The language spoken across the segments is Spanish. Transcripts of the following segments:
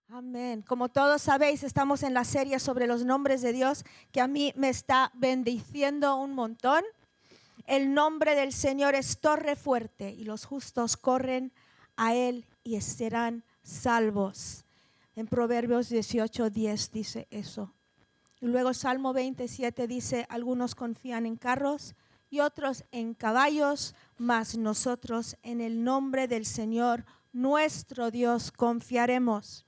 Amén. Como todos sabéis, estamos en la serie sobre los nombres de Dios que a mí me está bendiciendo un montón. El nombre del Señor es torre fuerte y los justos corren a Él y serán salvos. En Proverbios 18:10 dice eso. Y luego Salmo 27 dice, algunos confían en carros y otros en caballos, mas nosotros en el nombre del Señor nuestro Dios confiaremos.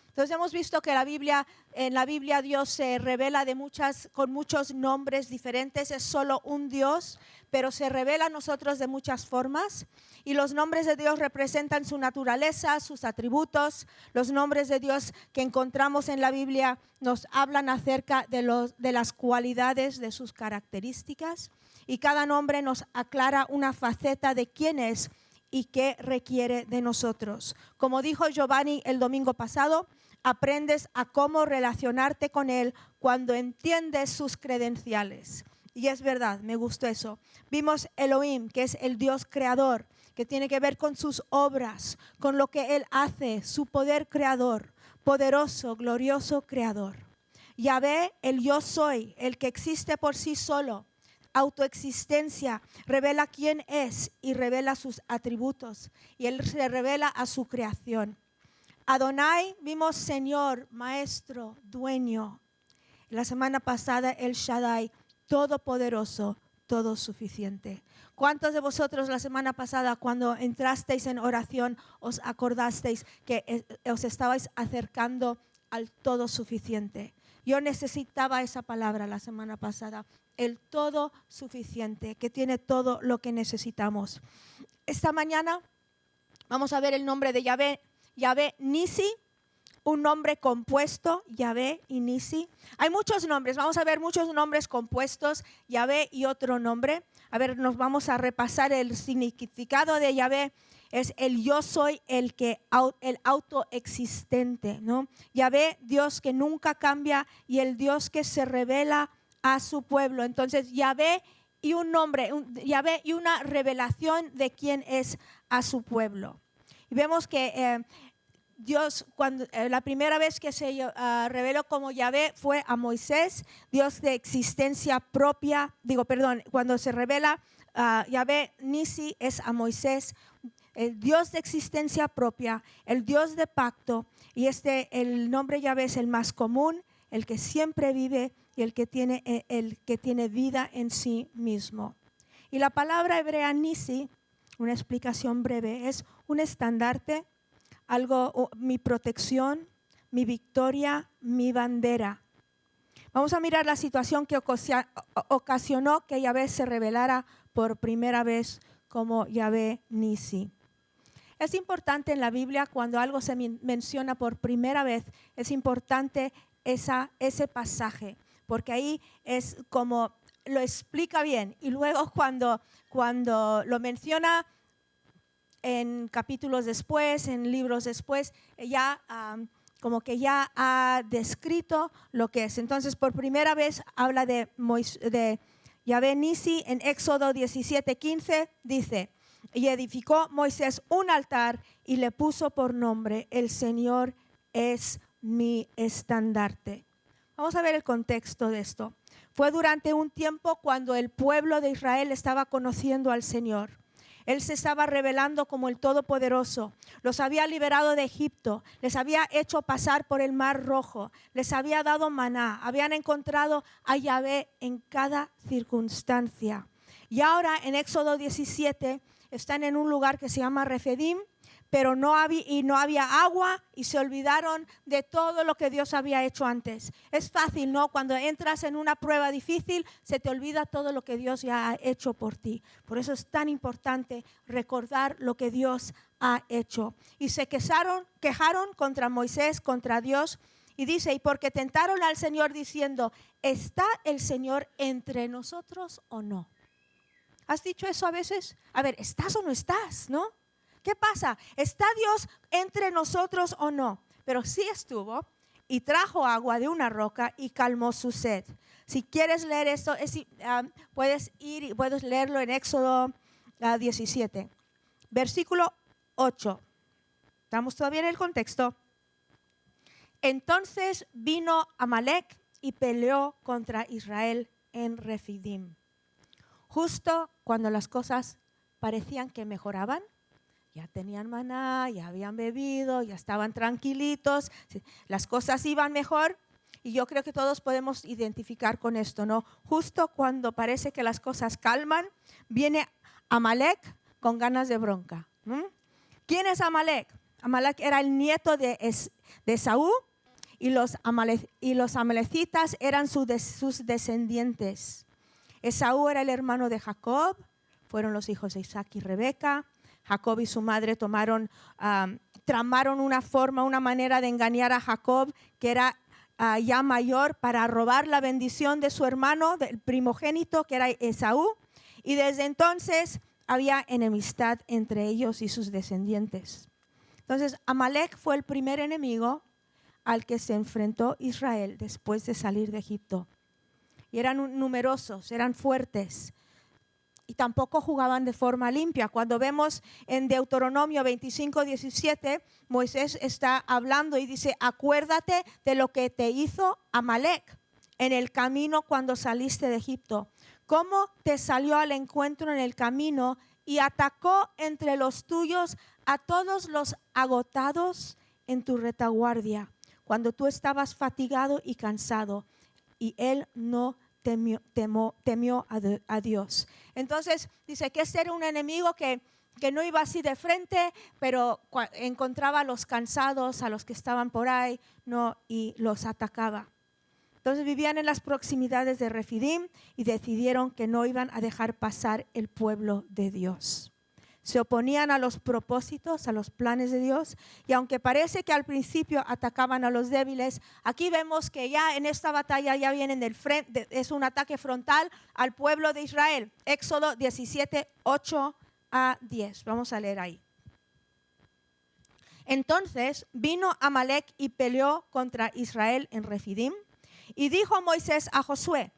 Entonces hemos visto que en la Biblia Dios se revela con muchos nombres diferentes. Es solo un Dios, pero se revela a nosotros de muchas formas. Y los nombres de Dios representan su naturaleza, sus atributos. Los nombres de Dios que encontramos en la Biblia nos hablan acerca de las cualidades de sus características. Y cada nombre nos aclara una faceta de quién es y qué requiere de nosotros. Como dijo Giovanni el domingo pasado, aprendes a cómo relacionarte con Él cuando entiendes sus credenciales. Y es verdad, me gustó eso. Vimos Elohim, que es el Dios creador, que tiene que ver con sus obras, con lo que Él hace, su poder creador, poderoso, glorioso creador. Yahvé, el yo soy, el que existe por sí solo, autoexistencia, revela quién es y revela sus atributos. Y Él se revela a su creación. Adonai, vimos Señor, Maestro, Dueño. La semana pasada El Shaddai, Todopoderoso, todo suficiente. ¿Cuántos de vosotros la semana pasada cuando entrasteis en oración os acordasteis que os estabais acercando al todo suficiente? Yo necesitaba esa palabra la semana pasada, el todo suficiente, que tiene todo lo que necesitamos. Esta mañana vamos a ver el nombre de Yahvé. Yahvé Nisi, un nombre compuesto, Yahvé y Nisi. Hay muchos nombres, vamos a ver muchos nombres compuestos, Yahvé y otro nombre. A ver, nos vamos a repasar el significado de Yahvé. Es el yo soy, el autoexistente, ¿no? Yahvé, Dios que nunca cambia y el Dios que se revela a su pueblo. Entonces, Yahvé y un nombre, Yahvé y una revelación de quién es a su pueblo. Y vemos que Dios, cuando la primera vez que se reveló como Yahvé fue a Moisés, Dios de existencia propia, cuando se revela Yahvé Nisi es a Moisés, el Dios de existencia propia, el Dios de pacto, y el nombre Yahvé es el más común, el que siempre vive y el que tiene vida en sí mismo. Y la palabra hebrea Nisi, una explicación breve, es un estandarte, mi protección, mi victoria, mi bandera. Vamos a mirar la situación que ocasionó que Yahvé se revelara por primera vez como Yahvé Nisi. Es importante en la Biblia cuando algo se menciona por primera vez, es importante ese pasaje, porque ahí es como lo explica bien. Y luego cuando lo menciona en capítulos después, en libros después, ya como que ya ha descrito lo que es. Entonces, por primera vez habla de Yahvé Nisi en Éxodo 17:15, dice, y edificó Moisés un altar y le puso por nombre, el Señor es mi estandarte. Vamos a ver el contexto de esto. Fue durante un tiempo cuando el pueblo de Israel estaba conociendo al Señor. Él se estaba revelando como el Todopoderoso. Los había liberado de Egipto, les había hecho pasar por el Mar Rojo, les había dado maná, habían encontrado a Yahvé en cada circunstancia. Y ahora en Éxodo 17 están en un lugar que se llama Refidim, pero no había agua y se olvidaron de todo lo que Dios había hecho antes. Es fácil, ¿no? Cuando entras en una prueba difícil, se te olvida todo lo que Dios ya ha hecho por ti. Por eso es tan importante recordar lo que Dios ha hecho. Y se quejaron contra Moisés, contra Dios, y dice, y porque tentaron al Señor diciendo, ¿está el Señor entre nosotros o no? ¿Has dicho eso a veces? A ver, ¿estás o no estás, no? ¿Qué pasa? ¿Está Dios entre nosotros o no? Pero sí estuvo y trajo agua de una roca y calmó su sed. Si quieres leer esto, puedes ir y puedes leerlo en Éxodo 17. Versículo 8. Estamos todavía en el contexto. Entonces vino Amalec y peleó contra Israel en Refidim. Justo cuando las cosas parecían que mejoraban, ya tenían maná, ya habían bebido, ya estaban tranquilitos, las cosas iban mejor. Y yo creo que todos podemos identificar con esto, ¿no? Justo cuando parece que las cosas calman, viene Amalec con ganas de bronca. ¿Quién es Amalec? Amalec era el nieto de Esaú y los amalecitas eran sus descendientes. Esaú era el hermano de Jacob, fueron los hijos de Isaac y Rebeca. Jacob y su madre tramaron una manera de engañar a Jacob, que era ya mayor, para robar la bendición de su hermano, del primogénito, que era Esaú. Y desde entonces había enemistad entre ellos y sus descendientes. Entonces, Amalec fue el primer enemigo al que se enfrentó Israel después de salir de Egipto. Y eran numerosos, eran fuertes. Y tampoco jugaban de forma limpia. Cuando vemos en Deuteronomio 25:17, Moisés está hablando y dice: acuérdate de lo que te hizo Amalec en el camino cuando saliste de Egipto. Cómo te salió al encuentro en el camino y atacó entre los tuyos a todos los agotados en tu retaguardia, cuando tú estabas fatigado y cansado, y él no temió a Dios. Entonces dice que este era un enemigo que no iba así de frente, pero encontraba a los cansados, a los que estaban por ahí, ¿no? Y los atacaba. Entonces vivían en las proximidades de Refidim y decidieron que no iban a dejar pasar el pueblo de Dios. Se oponían a los propósitos, a los planes de Dios, y aunque parece que al principio atacaban a los débiles, aquí vemos que ya en esta batalla ya vienen del frente, es un ataque frontal al pueblo de Israel. Éxodo 17:8-10. Vamos a leer ahí. Entonces vino Amalec y peleó contra Israel en Refidim, y dijo Moisés a Josué: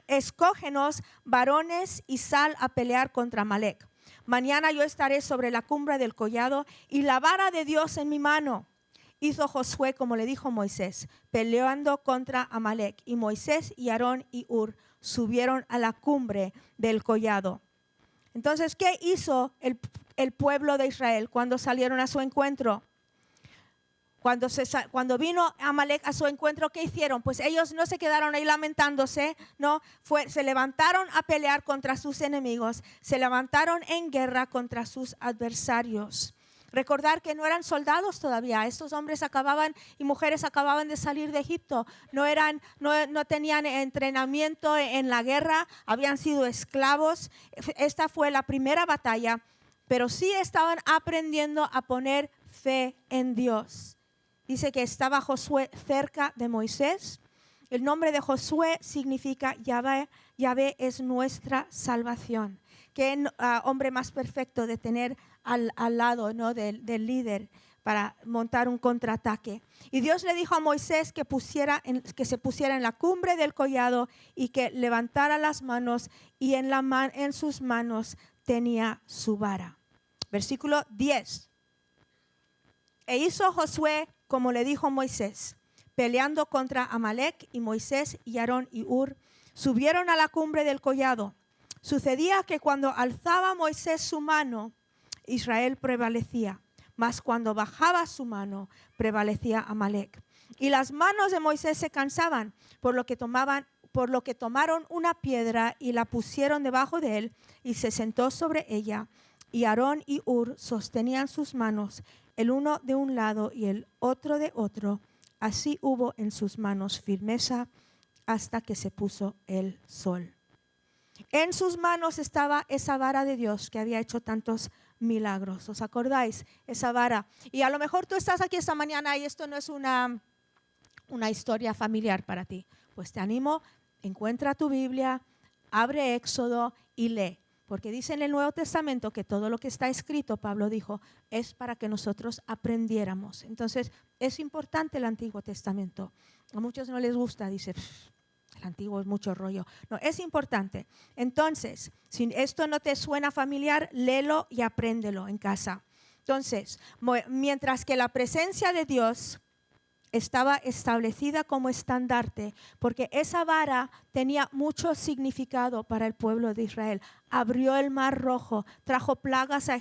escógenos varones y sal a pelear contra Amalec. Mañana yo estaré sobre la cumbre del collado y la vara de Dios en mi mano. Hizo Josué como le dijo Moisés, peleando contra Amalec. Y Moisés y Aarón y Hur subieron a la cumbre del collado. Entonces, ¿qué hizo el pueblo de Israel cuando salieron a su encuentro? Cuando vino Amalec a su encuentro, ¿qué hicieron? Pues ellos no se quedaron ahí lamentándose, no, se levantaron a pelear contra sus enemigos, se levantaron en guerra contra sus adversarios. Recordar que no eran soldados todavía, estos hombres y mujeres acababan de salir de Egipto, no tenían entrenamiento en la guerra, habían sido esclavos. Esta fue la primera batalla, pero sí estaban aprendiendo a poner fe en Dios. Dice que estaba Josué cerca de Moisés. El nombre de Josué significa Yahvé es nuestra salvación. Qué hombre más perfecto de tener al lado, ¿no? del líder para montar un contraataque. Y Dios le dijo a Moisés que se pusiera en la cumbre del collado y que levantara las manos, y en sus manos tenía su vara. Versículo 10. E hizo Josué como le dijo Moisés, peleando contra Amalec, y Moisés y Aarón y Hur subieron a la cumbre del collado. Sucedía que cuando alzaba Moisés su mano, Israel prevalecía, mas cuando bajaba su mano, prevalecía Amalec. Y las manos de Moisés se cansaban, por lo que tomaron una piedra y la pusieron debajo de él, y se sentó sobre ella. Y Aarón y Hur sostenían sus manos, el uno de un lado y el otro de otro. Así hubo en sus manos firmeza hasta que se puso el sol. En sus manos estaba esa vara de Dios que había hecho tantos milagros. ¿Os acordáis? Esa vara. Y a lo mejor tú estás aquí esta mañana y esto no es una historia familiar para ti. Pues te animo, encuentra tu Biblia, abre Éxodo y lee. Porque dice en el Nuevo Testamento que todo lo que está escrito, Pablo dijo, es para que nosotros aprendiéramos. Entonces, es importante el Antiguo Testamento. A muchos no les gusta, dice, el Antiguo es mucho rollo. No, es importante. Entonces, si esto no te suena familiar, léelo y apréndelo en casa. Entonces, mientras que la presencia de Dios estaba establecida como estandarte, porque esa vara tenía mucho significado para el pueblo de Israel. Abrió el mar rojo, trajo plagas a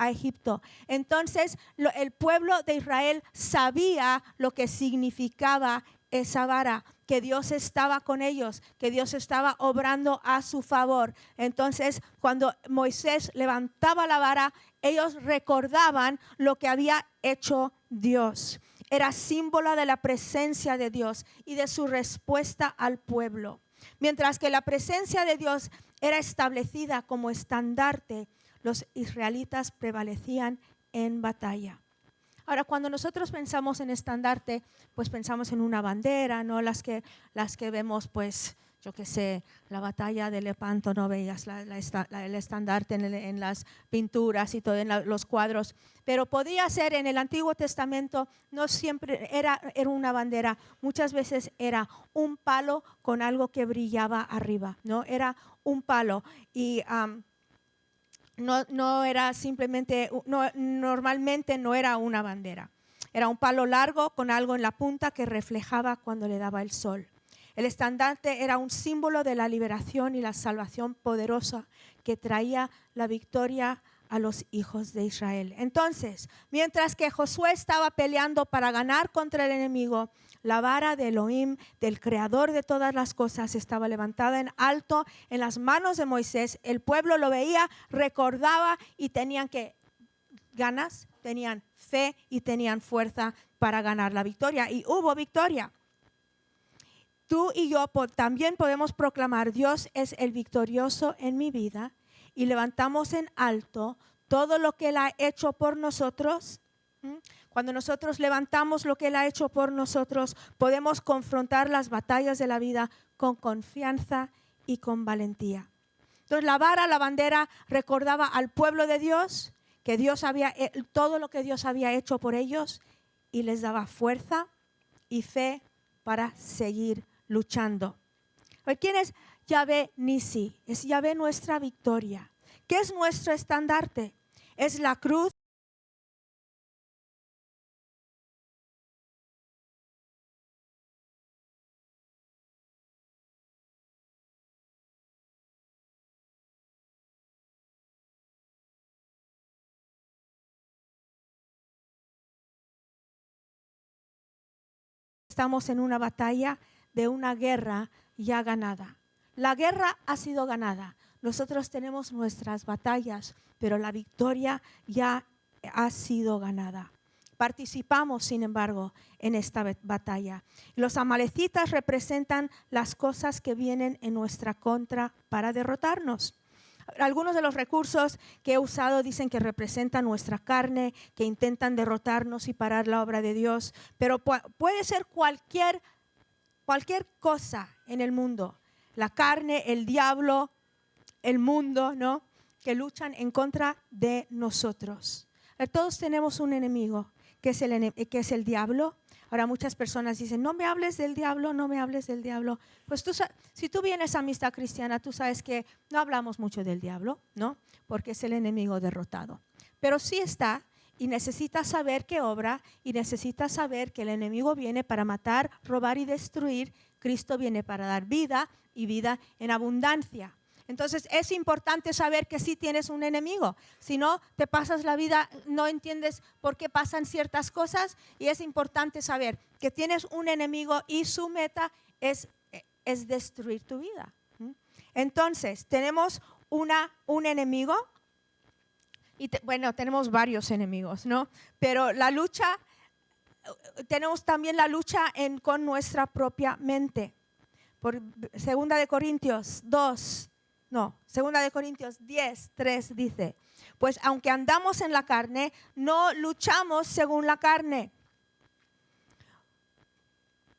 Egipto. Entonces el pueblo de Israel sabía lo que significaba esa vara, que Dios estaba con ellos, que Dios estaba obrando a su favor. Entonces, cuando Moisés levantaba la vara, ellos recordaban lo que había hecho Dios. Era símbolo de la presencia de Dios y de su respuesta al pueblo. Mientras que la presencia de Dios era establecida como estandarte, los israelitas prevalecían en batalla. Ahora, cuando nosotros pensamos en estandarte, pues pensamos en una bandera, ¿no? Las que vemos, pues, yo qué sé, la batalla de Lepanto, no veías el estandarte en las pinturas y todo, en los cuadros. Pero podía ser en el Antiguo Testamento, no siempre era una bandera, muchas veces era un palo con algo que brillaba arriba, ¿no? Era un palo y no era simplemente, normalmente no era una bandera. Era un palo largo con algo en la punta que reflejaba cuando le daba el sol. El estandarte era un símbolo de la liberación y la salvación poderosa que traía la victoria a los hijos de Israel. Entonces, mientras que Josué estaba peleando para ganar contra el enemigo, la vara de Elohim, del creador de todas las cosas, estaba levantada en alto en las manos de Moisés. El pueblo lo veía, recordaba y tenían ganas, tenían fe y tenían fuerza para ganar la victoria. Y hubo victoria. Tú y yo también podemos proclamar: Dios es el victorioso en mi vida, y levantamos en alto todo lo que Él ha hecho por nosotros. Cuando nosotros levantamos lo que Él ha hecho por nosotros, podemos confrontar las batallas de la vida con confianza y con valentía. Entonces la vara, la bandera, recordaba al pueblo de Dios que Dios todo lo que Dios había hecho por ellos, y les daba fuerza y fe para seguir luchando. ¿Quién es Yahvé Nisi? Es Yahvé nuestra victoria. ¿Qué es nuestro estandarte? Es la cruz. Estamos en una batalla de una guerra ya ganada. La guerra ha sido ganada. Nosotros tenemos nuestras batallas, pero la victoria ya ha sido ganada. Participamos, sin embargo, en esta batalla. Los amalecitas representan las cosas que vienen en nuestra contra para derrotarnos. Algunos de los recursos que he usado dicen que representan nuestra carne, que intentan derrotarnos y parar la obra de Dios, pero puede ser cualquier cosa en el mundo. La carne, el diablo, el mundo, ¿no? Que luchan en contra de nosotros. Todos tenemos un enemigo, que es el diablo. Ahora muchas personas dicen: no me hables del diablo, no me hables del diablo. Pues si tú vienes a Amistad Cristiana, tú sabes que no hablamos mucho del diablo, ¿no? Porque es el enemigo derrotado. Pero sí está, y necesitas saber que obra, y necesitas saber que el enemigo viene para matar, robar y destruir. Cristo viene para dar vida, y vida en abundancia. Entonces es importante saber que sí tienes un enemigo. Si no, te pasas la vida, no entiendes por qué pasan ciertas cosas, y es importante saber que tienes un enemigo y su meta es destruir tu vida. Entonces tenemos un enemigo, y tenemos varios enemigos, ¿no? Pero la lucha, tenemos también la lucha con nuestra propia mente. Por 2 de Corintios 10:3 dice: pues aunque andamos en la carne, no luchamos según la carne.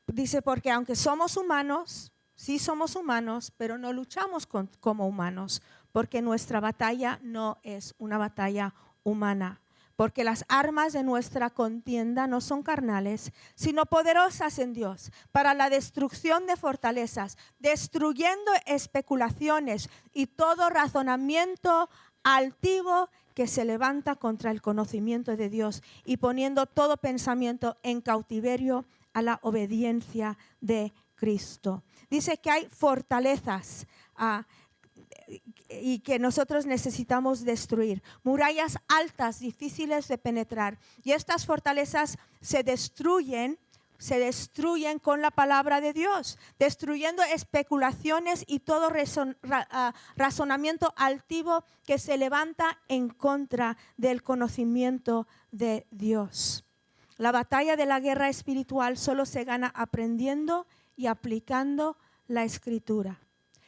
Dice: porque aunque somos humanos, sí somos humanos, pero no luchamos como humanos, porque nuestra batalla no es una batalla humana. Porque las armas de nuestra contienda no son carnales, sino poderosas en Dios para la destrucción de fortalezas, destruyendo especulaciones y todo razonamiento altivo que se levanta contra el conocimiento de Dios y poniendo todo pensamiento en cautiverio a la obediencia de Cristo. Dice que hay fortalezas y que nosotros necesitamos destruir. Murallas altas, difíciles de penetrar. Y estas fortalezas se destruyen con la palabra de Dios, destruyendo especulaciones y todo razonamiento altivo que se levanta en contra del conocimiento de Dios. La batalla de la guerra espiritual solo se gana aprendiendo y aplicando la Escritura.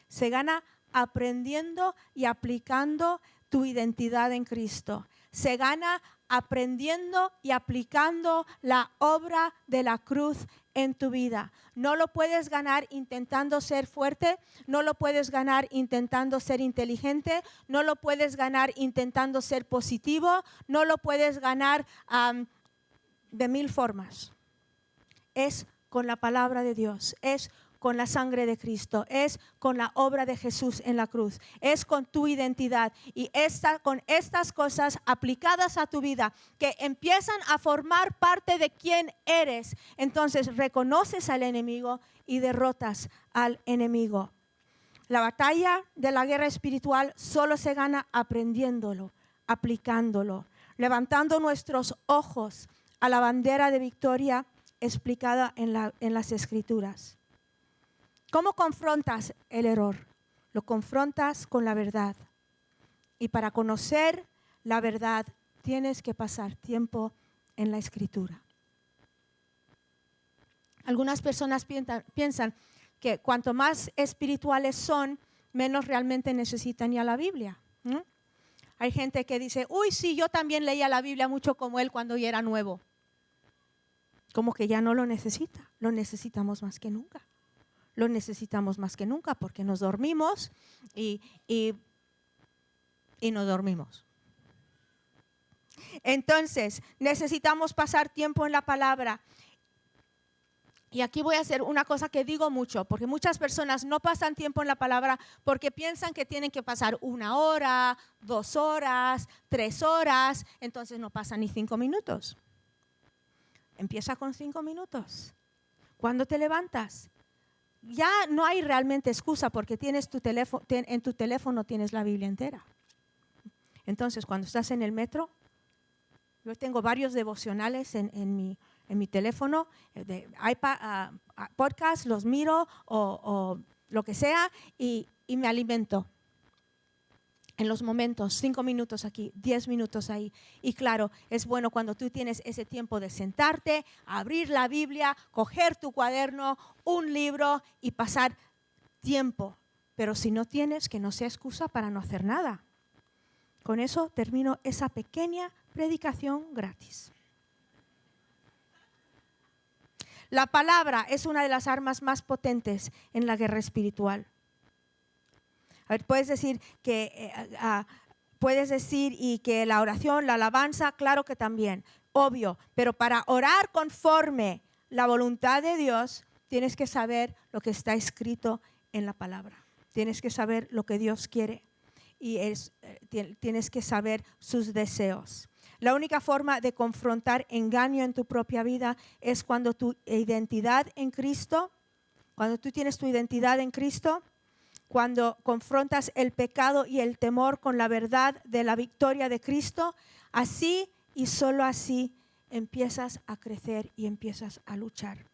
Se gana aprendiendo y aplicando tu identidad en Cristo. Se gana aprendiendo y aplicando la obra de la cruz en tu vida. No lo puedes ganar intentando ser fuerte, no lo puedes ganar intentando ser inteligente, no lo puedes ganar intentando ser positivo, no lo puedes ganar de mil formas. Es con la palabra de Dios, es con la sangre de Cristo, es con la obra de Jesús en la cruz, es con tu identidad y con estas cosas aplicadas a tu vida que empiezan a formar parte de quién eres. Entonces reconoces al enemigo y derrotas al enemigo. La batalla de la guerra espiritual solo se gana aprendiéndolo, aplicándolo, levantando nuestros ojos a la bandera de victoria explicada en las Escrituras. ¿Cómo confrontas el error? Lo confrontas con la verdad. Y para conocer la verdad tienes que pasar tiempo en la Escritura. Algunas personas piensan que cuanto más espirituales son, menos realmente necesitan ya la Biblia. Hay gente que dice, uy, sí, yo también leía la Biblia mucho como él cuando yo era nuevo. Como que ya no lo necesita, lo necesitamos más que nunca. Lo necesitamos más que nunca porque nos dormimos y nos dormimos. Entonces, necesitamos pasar tiempo en la palabra. Y aquí voy a hacer una cosa que digo mucho, porque muchas personas no pasan tiempo en la palabra porque piensan que tienen que pasar 1 hora, 2 horas, 3 horas, entonces no pasan ni 5 minutos. Empieza con 5 minutos. ¿Cuándo te levantas? Ya no hay realmente excusa porque tienes en tu teléfono tienes la Biblia entera. Entonces, cuando estás en el metro, yo tengo varios devocionales en mi teléfono, de iPad, podcast, los miro o lo que sea y me alimento. En los momentos, 5 minutos aquí, 10 minutos ahí. Y claro, es bueno cuando tú tienes ese tiempo de sentarte, abrir la Biblia, coger tu cuaderno, un libro y pasar tiempo. Pero si no tienes, que no sea excusa para no hacer nada. Con eso termino esa pequeña predicación gratis. La palabra es una de las armas más potentes en la guerra espiritual. A ver, puedes decir y que la oración, la alabanza, claro que también, obvio, pero para orar conforme la voluntad de Dios, tienes que saber lo que está escrito en la palabra. Tienes que saber lo que Dios quiere y tienes que saber sus deseos. La única forma de confrontar engaño en tu propia vida es cuando tu identidad en Cristo, cuando tú tienes tu identidad en Cristo, cuando confrontas el pecado y el temor con la verdad de la victoria de Cristo, así y solo así empiezas a crecer y empiezas a luchar.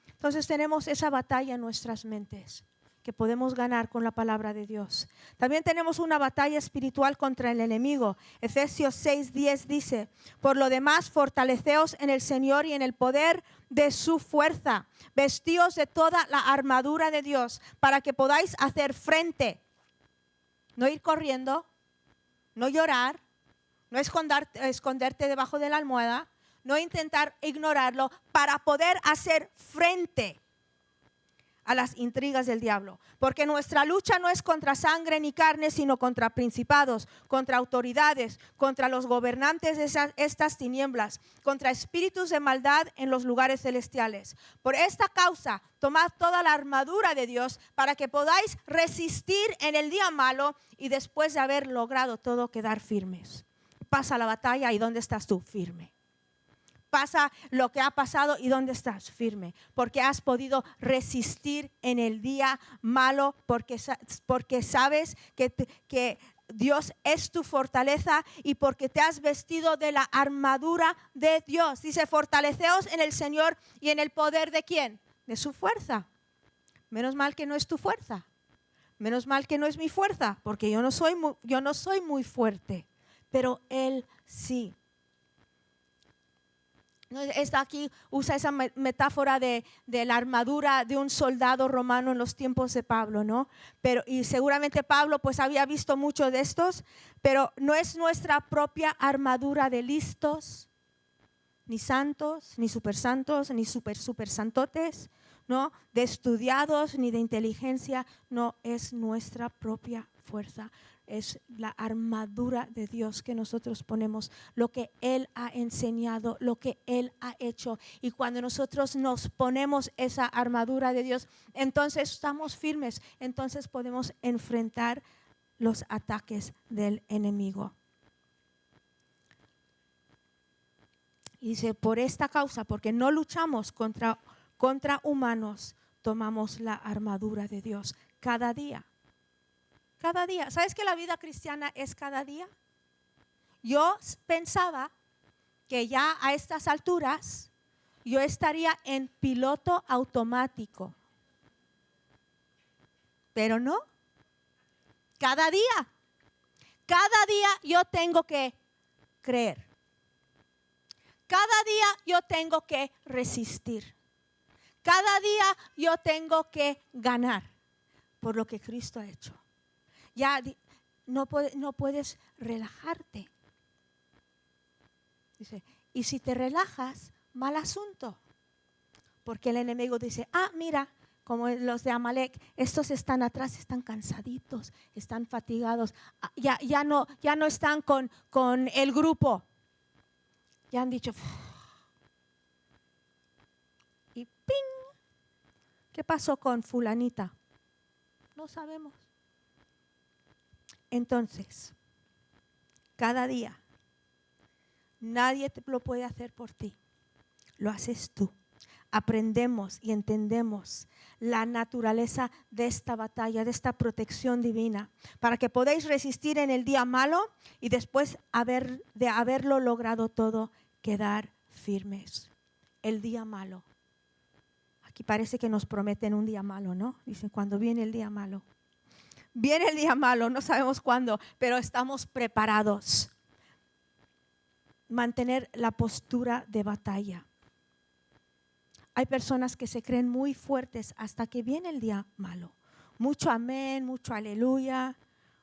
Entonces tenemos esa batalla en nuestras mentes que podemos ganar con la palabra de Dios. También tenemos una batalla espiritual contra el enemigo. Efesios 6:10 dice, por lo demás fortaleceos en el Señor y en el poder de su fuerza. Vestíos de toda la armadura de Dios para que podáis hacer frente. No ir corriendo, no llorar, no esconderte debajo de la almohada, no intentar ignorarlo, para poder hacer frente a las intrigas del diablo. Porque nuestra lucha no es contra sangre ni carne, sino contra principados, contra autoridades, contra los gobernantes de estas tinieblas, contra espíritus de maldad en los lugares celestiales. Por esta causa, tomad toda la armadura de Dios para que podáis resistir en el día malo y después de haber logrado todo, quedar firmes. Pasa la batalla y ¿dónde estás tú? Firme. Pasa lo que ha pasado y ¿dónde estás? Firme. Porque has podido resistir en el día malo, porque sabes que Dios es tu fortaleza y porque te has vestido de la armadura de Dios. Dice, fortaleceos en el Señor y en el poder ¿de quién? De su fuerza. Menos mal que no es tu fuerza. Menos mal que no es mi fuerza, porque yo no soy muy fuerte, pero Él sí. Esta aquí usa esa metáfora de la armadura de un soldado romano en los tiempos de Pablo, ¿no? Y seguramente Pablo pues había visto mucho de estos, pero no es nuestra propia armadura de listos, ni santos, ni supersantos, ni supersantotes, ¿no? De estudiados, ni de inteligencia, no es nuestra propia fuerza. Es la armadura de Dios que nosotros ponemos, lo que Él ha enseñado, lo que Él ha hecho. Y cuando nosotros nos ponemos esa armadura de Dios, entonces estamos firmes, entonces podemos enfrentar los ataques del enemigo. Y dice, por esta causa, porque no luchamos contra humanos, tomamos la armadura de Dios cada día. Cada día. ¿Sabes que la vida cristiana es cada día? Yo pensaba que ya a estas alturas yo estaría en piloto automático. Pero no. Cada día yo tengo que creer. Cada día yo tengo que resistir. Cada día yo tengo que ganar por lo que Cristo ha hecho. Ya no puedes relajarte. Dice, y si te relajas, mal asunto. Porque el enemigo dice, mira, como los de Amalek, estos están atrás, están cansaditos, están fatigados, ya no están con el grupo. Ya han dicho, y ¡ping! ¿Qué pasó con fulanita? No sabemos. Entonces, cada día, nadie te lo puede hacer por ti. Lo haces tú. Aprendemos y entendemos la naturaleza de esta batalla, de esta protección divina, para que podáis resistir en el día malo y después de haberlo logrado todo, quedar firmes. El día malo. Aquí parece que nos prometen un día malo, ¿no? Dicen, cuando viene el día malo. Viene el día malo, no sabemos cuándo, pero estamos preparados. Mantener la postura de batalla. Hay personas que se creen muy fuertes hasta que viene el día malo. Mucho amén, mucho aleluya,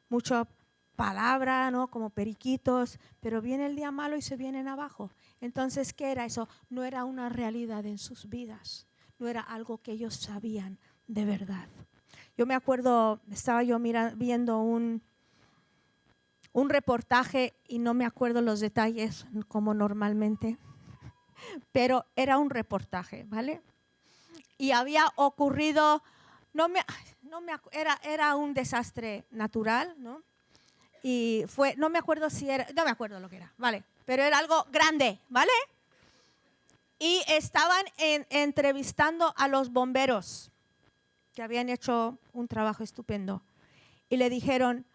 mucha palabra, ¿no? Como periquitos, pero viene el día malo y se vienen abajo. Entonces, ¿qué era eso? No era una realidad en sus vidas, no era algo que ellos sabían de verdad. Yo me acuerdo, estaba yo viendo un reportaje y no me acuerdo los detalles como normalmente, pero era un reportaje, ¿vale? Y había ocurrido, era un desastre natural, ¿no? Y no me acuerdo lo que era, ¿vale? Pero era algo grande, ¿vale? Y estaban entrevistando a los bomberos que habían hecho un trabajo estupendo. Y le dijeron,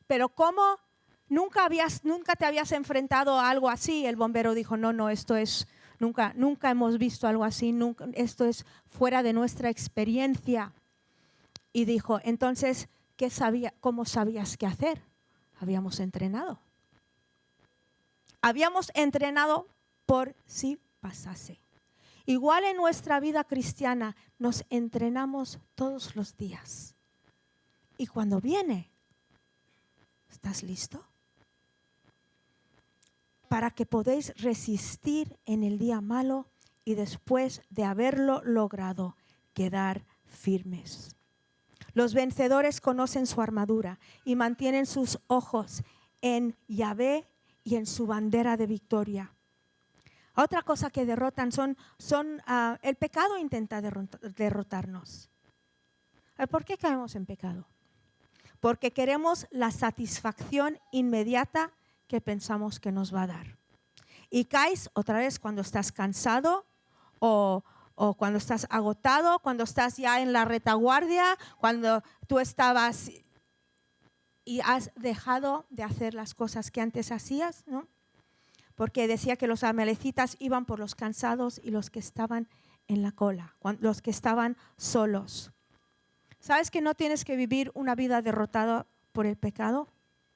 pero ¿cómo? ¿Nunca te habías enfrentado a algo así? El bombero dijo, no, esto es, nunca hemos visto algo así, esto es fuera de nuestra experiencia. Y dijo, entonces, ¿cómo sabías qué hacer? Habíamos entrenado. Habíamos entrenado por si pasase. Igual en nuestra vida cristiana nos entrenamos todos los días. Y cuando viene, ¿estás listo? Para que podáis resistir en el día malo y después de haberlo logrado, quedar firmes. Los vencedores conocen su armadura y mantienen sus ojos en Yahvé y en su bandera de victoria. Otra cosa que derrotan el pecado intenta derrotarnos. ¿Por qué caemos en pecado? Porque queremos la satisfacción inmediata que pensamos que nos va a dar. Y caes otra vez cuando estás cansado o cuando estás agotado, cuando estás ya en la retaguardia, cuando tú estabas y has dejado de hacer las cosas que antes hacías, ¿no? Porque decía que los amalecitas iban por los cansados y los que estaban en la cola, los que estaban solos. ¿Sabes que no tienes que vivir una vida derrotada por el pecado?